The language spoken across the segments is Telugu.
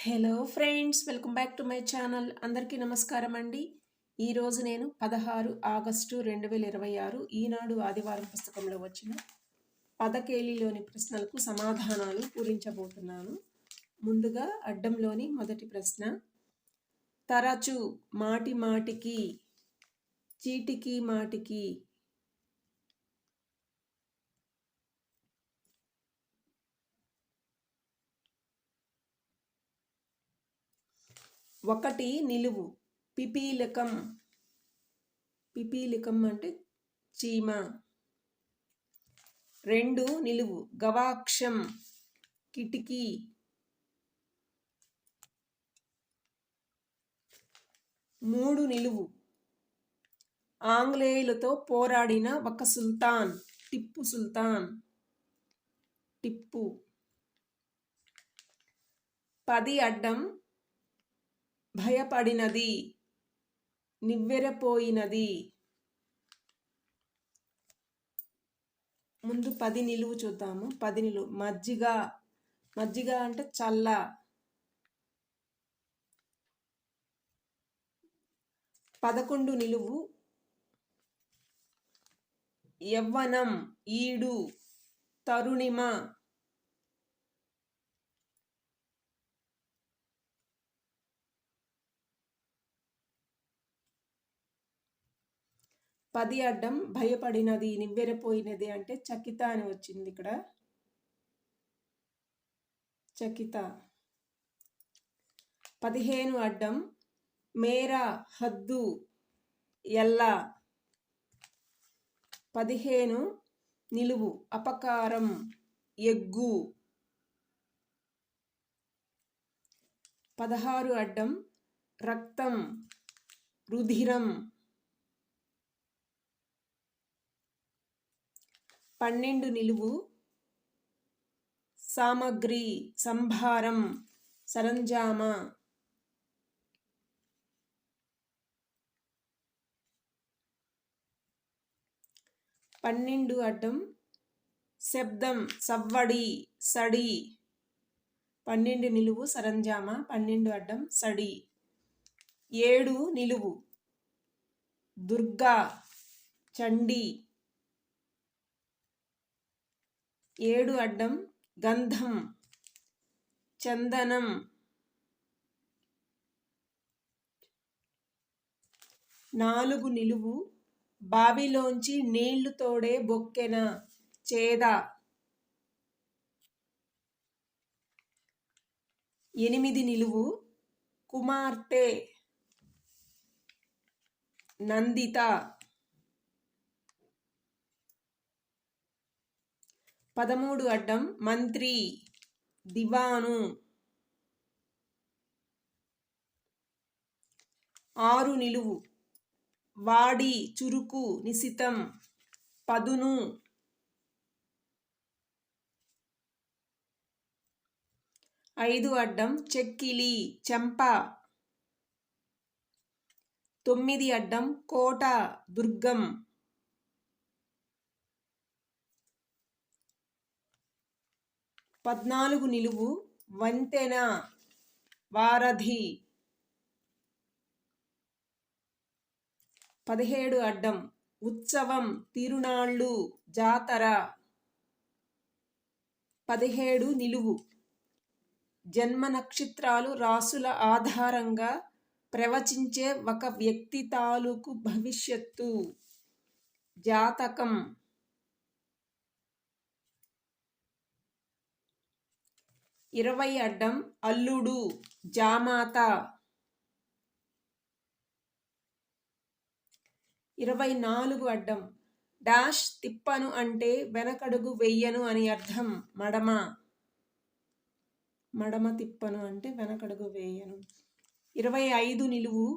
Hello friends, welcome back to my channel. అందరికీ నమస్కారం అండి. ఈరోజు నేను 16 ఆగస్టు 2026 ఈనాడు ఆదివారం పుస్తకంలో వచ్చిన పదకేలిలోని ప్రశ్నలకు సమాధానాలు పూరించబోతున్నాను. ముందుగా అడ్డంలోని మొదటి ప్రశ్న. తరచు, మాటి మాటికి, చీటికి మాటికి. ఒకటి నిలువు, పిపీలికం. పిపీలికం అంటే చీమ. రెండు నిలువు, గవాక్షం, కిటికీ. మూడు నిలువు, ఆంగ్లేయులతో పోరాడిన ఒక సుల్తాన్, టిప్పు సుల్తాన్, టిప్పు. 10 అడ్డం, భయపడినది, నివ్వెరపోయినది. ముందు 10 నిలువు చూద్దాము. 10 నిలువు, మజ్జిగ. మజ్జిగ అంటే చల్ల. 11 నిలువు, యవ్వనం, ఈడు, తరుణిమ. 10 అడ్డం, భయపడినది, నివ్వెరపోయినది అంటే చకిత అని వచ్చింది ఇక్కడ. చకిత. 15 అడ్డం, మేర, హద్దు, ఎల్ల. 15 నిలువు, అపకారం, ఎగ్గు. 16 అడ్డం, రక్తం, రుధిరం. 12 నిలువు, సామగ్రి, సంభారం, సరంజామా. 12 అడ్డం, శబ్దం, సవ్వడి, సడి. 12 నిలువు, సరంజామా. 12 అడ్డం, సడి. 7 నిలువు, దుర్గా, చండి. 7 అడ్డం, గంధం, చందనం. 4 నిలువు, బావిలోంచి నీళ్లు తోడే బొక్కెన, చేద. 8 నిలువు, కుమార్తె, నందిత. 13 అడ్డం, మంత్రి, దివాను. 6 నిలువు, వాడి, చురుకు, నిశితం, పదును. 5 అడ్డం, చెక్కిలి, చెంప. 9 అడ్డం, కోట, దుర్గం. 14 నిలువు, వంతెన, వారధి. 17 అడ్డం, ఉత్సవం, తిరునాళ్ళు, జాతర. 17 నిలువు, జన్మ నక్షత్రాలు, రాసుల ఆధారంగా ప్రవచించే ఒక వ్యక్తి తాలూకు భవిష్యత్తు, జాతకం. 20 అడ్డం, అల్లుడు, జామాత. 24 అడ్డం, డాష్ తిప్పను అంటే వెనకడుగు వెయ్యను అని అర్థం, మడమ. మడమ తిప్పను అంటే వెనకడుగు వేయను. 25 నిలువు,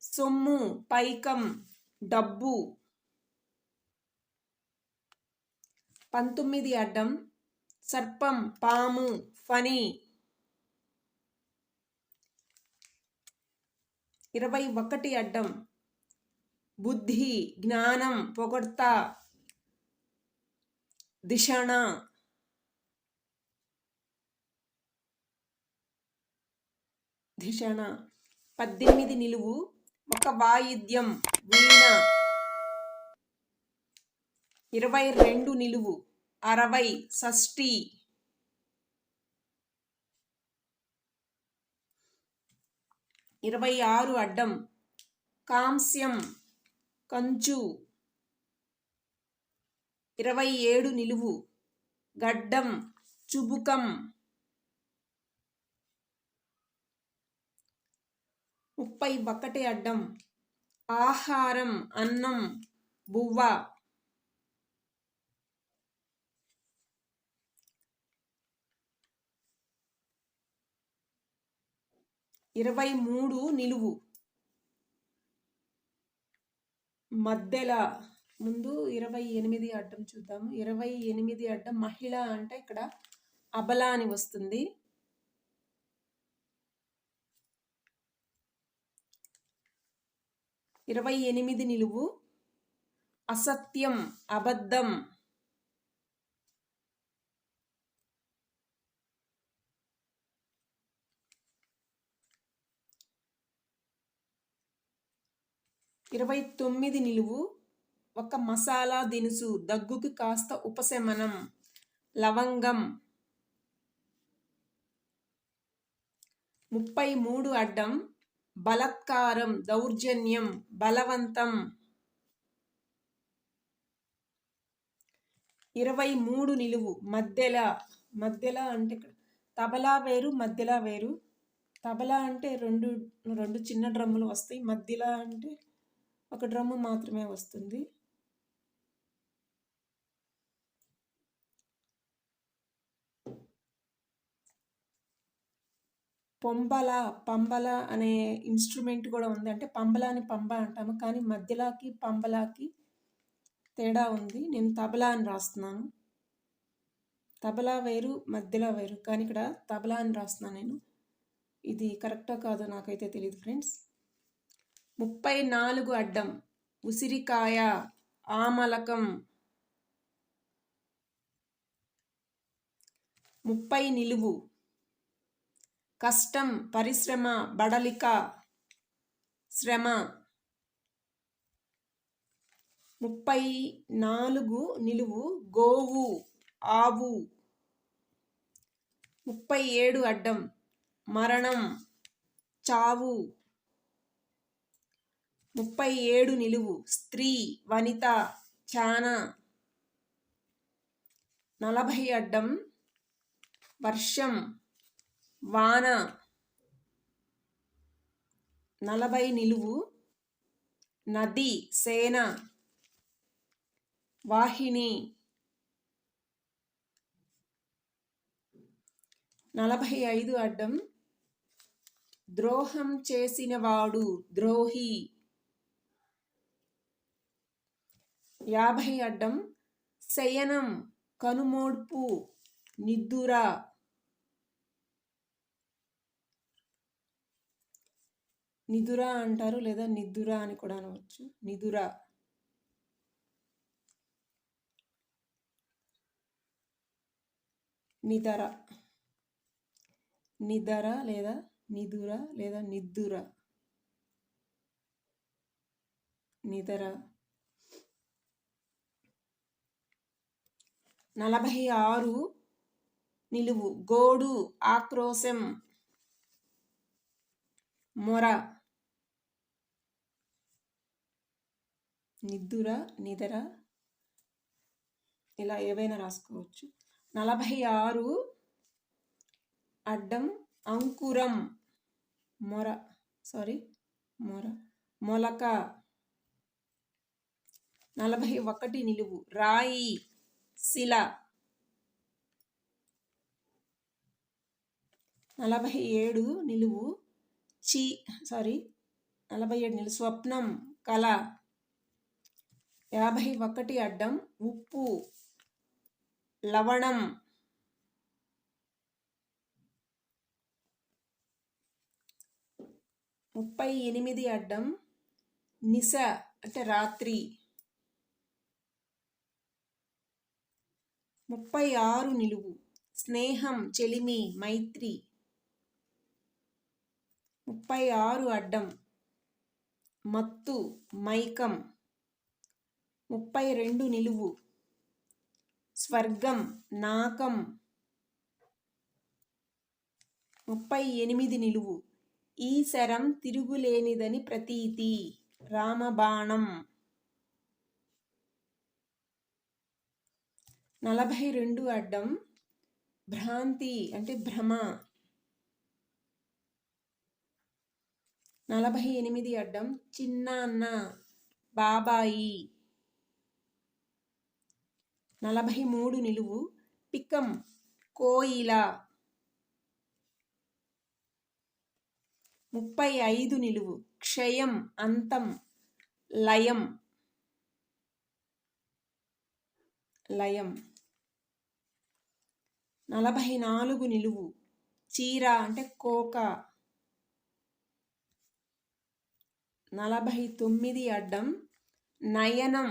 సొమ్ము, పైకం, డబ్బు. 19 అడ్డం, సర్పం, పాము, ఫణి. 21 అడ్డం, బుద్ధి, జ్ఞానం, పొగడ్త, దిషణ. ధిషణ. 18 నిలువు ఒక వాయిద్యం వీణ. 22 నిలువు 60 షష్ఠి. 26 అడ్డం కాంస్యం కంచు. 27 నిలువు గడ్డం చుబుకం. 31 అడ్డం ఆహారం అన్నం బువ్వ. 23 నిలువు మధ్యల. ముందు 28 అడ్డం చూద్దాము. 28 అడ్డం మహిళ అంటే ఇక్కడ అబల అని వస్తుంది. 28 నిలువు అసత్యం అబద్ధం. 29 నిలువు ఒక మసాలా దినుసు దగ్గుకి కాస్త ఉపశమనం లవంగం. 33 అడ్డం బలత్కారం దౌర్జన్యం బలవంతం. 23 నిలువు మధ్యల. మధ్యల అంటే తబలా వేరు మధ్యల వేరు. తబలా అంటే రెండు చిన్న డ్రమ్ములు వస్తాయి. మధ్యల అంటే ఒక డ్రమ్ము మాత్రమే వస్తుంది. పంబల అనే ఇన్స్ట్రుమెంట్ కూడా ఉంది. అంటే పంబలాని పంబ అంటాము, కానీ మధ్యలాకి పంబలాకి తేడా ఉంది. నేను తబలా అని రాస్తున్నాను. తబలా వేరు మధ్యలో వేరు, కానీ ఇక్కడ తబలా అని రాస్తున్నాను నేను. ఇది కరెక్టో కాదో నాకైతే తెలియదు ఫ్రెండ్స్. 34 అడ్డం ఉసిరికాయ ఆమలకం. 30 నిలువు కష్టం పరిశ్రమ బడలిక శ్రమ. 34 నిలువు గోవు ఆవు. 37 అడ్డం మరణం చావు. 37 నిలువు స్త్రీ వనిత చాన. 40 అడ్డం వర్షం వాన. 40 నిలువు నది సేన వాహిని. 45 అడ్డం ద్రోహం చేసినవాడు ద్రోహి. 50 అడ్డం శయనం కనుమోడ్పు నిద్దుర. నిదుర అంటారు, లేదా నిద్దుర అని కూడా అనవచ్చు. నిదుర. నిదర. నిదర లేదా నిదుర లేదా నిద్దుర. నిదర. 46 నిలువు గోడు ఆక్రోశం మొర. నిద్దుర నిదర ఇలా ఏవైనా రాసుకోవచ్చు. 46 అడ్డం అంకురం మొర మొలక. 41 నిలువు రాయి శిల. 47 నిలువు 47 నిలువు స్వప్నం కళ. 51 అడ్డం ఉప్పు లవణం. 38 అడ్డం నిశ అంటే రాత్రి. 36 నిలువు స్నేహం చెలిమి మైత్రి. 36 అడ్డం, మత్తు మైకం, 32 నిలువు, స్వర్గం నాకం, 38 నిలువు, ఈ శరం తిరుగులేనిదని ప్రతీతి, రామబాణం. 42 అడ్డం, భ్రాంతి అంటే భ్రమ, 48 అడ్డం, చిన్నాన్న బాబాయి, 43 నిలువు, పికం కోయిల, 35 నిలువు, క్షయం అంతం, లయం లయం, 44 నిలువు, చీర అంటే కోక, 49 అడ్డం, నయనం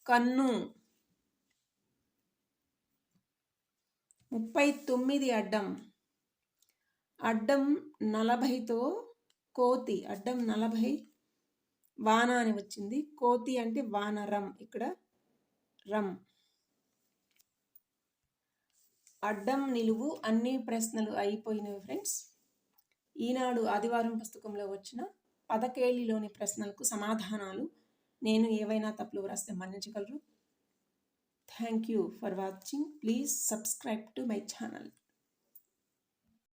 కన్ను, 39 అడ్డం, అడ్డం 40తో కోతి, అడ్డం 40 వాన అని వచ్చింది, కోతి అంటే వానరం, ఇక్కడ రం. అడ్డం నిలువు అన్ని ప్రశ్నలు అయిపోయినవి ఫ్రెండ్స్. ఈనాడు ఆదివారం పుస్తకంలో వచ్చిన పదకేళిలోని ప్రశ్నలకు సమాధానాలు. నేను ఏవైనా తప్పులు వ్రాస్తే మన్నించగలరు. Thank you for watching. Please subscribe to my channel.